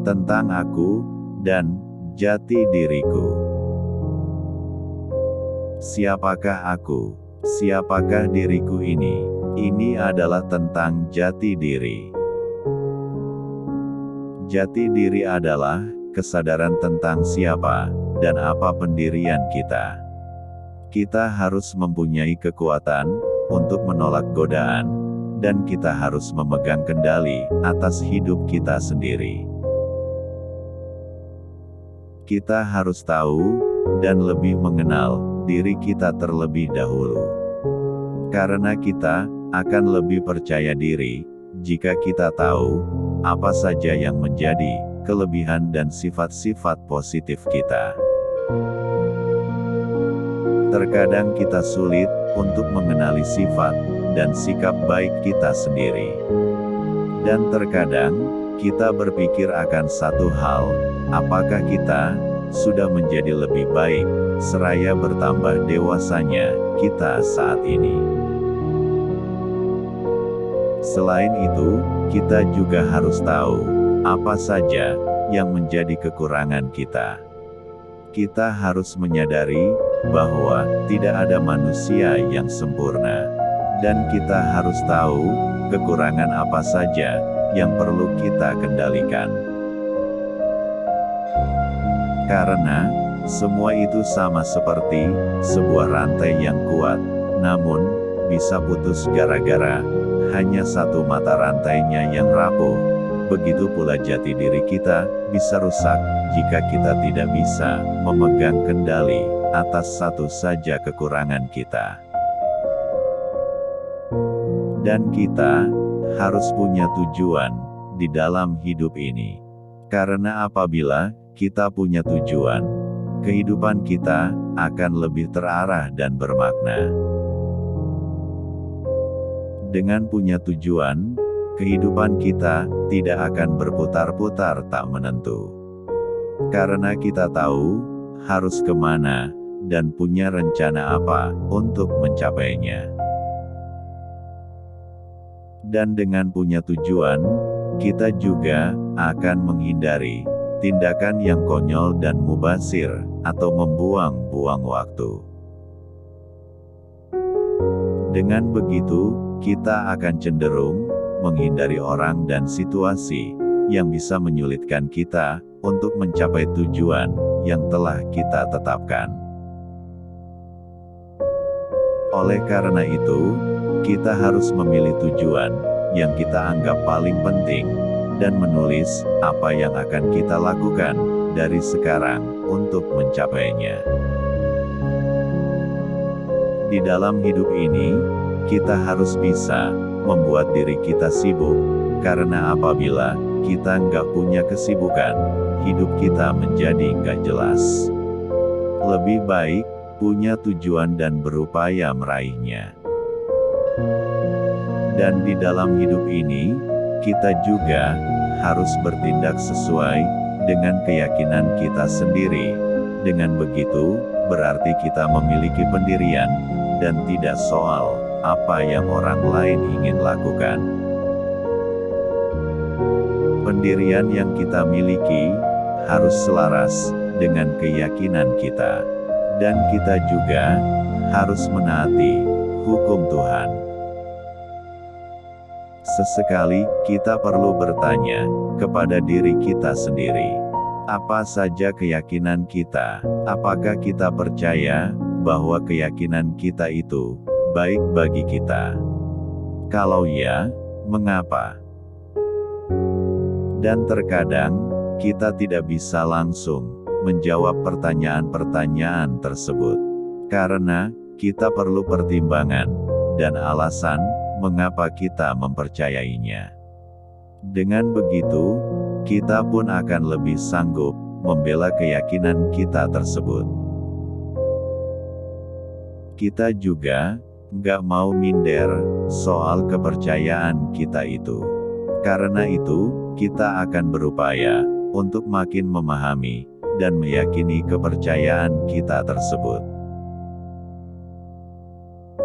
tentang aku, dan jati diriku. Siapakah aku? Siapakah diriku ini? Ini adalah tentang jati diri. Jati diri adalah kesadaran tentang siapa dan apa pendirian kita. Kita harus mempunyai kekuatan untuk menolak godaan, dan kita harus memegang kendali atas hidup kita sendiri. Kita harus tahu dan lebih mengenal diri kita terlebih dahulu. Karena kita akan lebih percaya diri jika kita tahu apa saja yang menjadi kelebihan dan sifat-sifat positif kita. Terkadang kita sulit untuk mengenali sifat dan sikap baik kita sendiri. Dan terkadang kita berpikir akan satu hal, apakah kita sudah menjadi lebih baik seraya bertambah dewasanya kita saat ini. Selain itu, kita juga harus tahu apa saja yang menjadi kekurangan kita. Kita harus menyadari bahwa tidak ada manusia yang sempurna, dan kita harus tahu kekurangan apa saja yang perlu kita kendalikan. Karena semua itu sama seperti sebuah rantai yang kuat, namun bisa putus gara-gara hanya satu mata rantainya yang rapuh. Begitu pula jati diri kita bisa rusak jika kita tidak bisa memegang kendali atas satu saja kekurangan kita. Dan kita harus punya tujuan di dalam hidup ini. Karena apabila kita punya tujuan, kehidupan kita akan lebih terarah dan bermakna. Dengan punya tujuan, kehidupan kita tidak akan berputar-putar tak menentu. Karena kita tahu harus kemana dan punya rencana apa untuk mencapainya. Dan dengan punya tujuan, kita juga akan menghindari tindakan yang konyol dan mubazir atau membuang-buang waktu. Dengan begitu, kita akan cenderung menghindari orang dan situasi yang bisa menyulitkan kita untuk mencapai tujuan yang telah kita tetapkan. Oleh karena itu, kita harus memilih tujuan yang kita anggap paling penting dan menulis apa yang akan kita lakukan dari sekarang untuk mencapainya. Di dalam hidup ini, kita harus bisa membuat diri kita sibuk, karena apabila kita nggak punya kesibukan, hidup kita menjadi nggak jelas. Lebih baik punya tujuan dan berupaya meraihnya. Dan di dalam hidup ini, kita juga harus bertindak sesuai dengan keyakinan kita sendiri. Dengan begitu, berarti kita memiliki pendirian, dan tidak soal apa yang orang lain ingin lakukan. Pendirian yang kita miliki harus selaras dengan keyakinan kita, dan kita juga harus menaati hukum Tuhan. Sesekali kita perlu bertanya kepada diri kita sendiri, apa saja keyakinan kita? Apakah kita percaya bahwa keyakinan kita itu baik bagi kita? Kalau ya, mengapa? Dan terkadang, kita tidak bisa langsung menjawab pertanyaan-pertanyaan tersebut. Karena, kita perlu pertimbangan dan alasan mengapa kita mempercayainya. Dengan begitu, kita pun akan lebih sanggup membela keyakinan kita tersebut. Kita juga nggak mau minder soal kepercayaan kita itu. Karena itu, kita akan berupaya untuk makin memahami dan meyakini kepercayaan kita tersebut.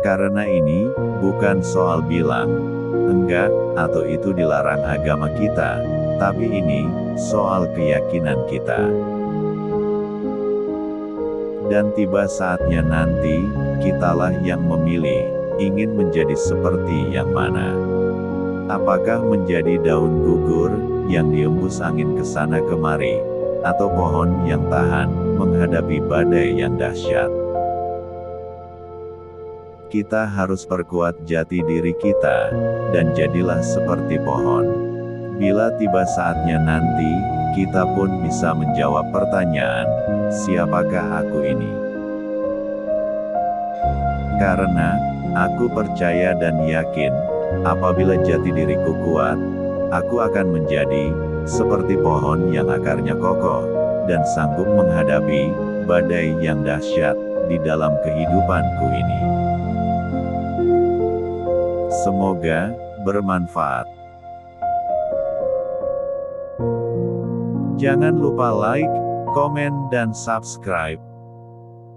Karena ini bukan soal bilang enggak atau itu dilarang agama kita, Tapi ini soal keyakinan kita. Dan tiba saatnya nanti, kitalah yang memilih, ingin menjadi seperti yang mana. Apakah menjadi daun gugur, yang diembus angin ke sana kemari, atau pohon yang tahan, menghadapi badai yang dahsyat. Kita harus perkuat jati diri kita, dan jadilah seperti pohon. Bila tiba saatnya nanti, kita pun bisa menjawab pertanyaan, siapakah aku ini? Karena, aku percaya dan yakin, apabila jati diriku kuat, aku akan menjadi seperti pohon yang akarnya kokoh, dan sanggup menghadapi badai yang dahsyat di dalam kehidupanku ini. Semoga bermanfaat. Jangan lupa like, komen, dan subscribe.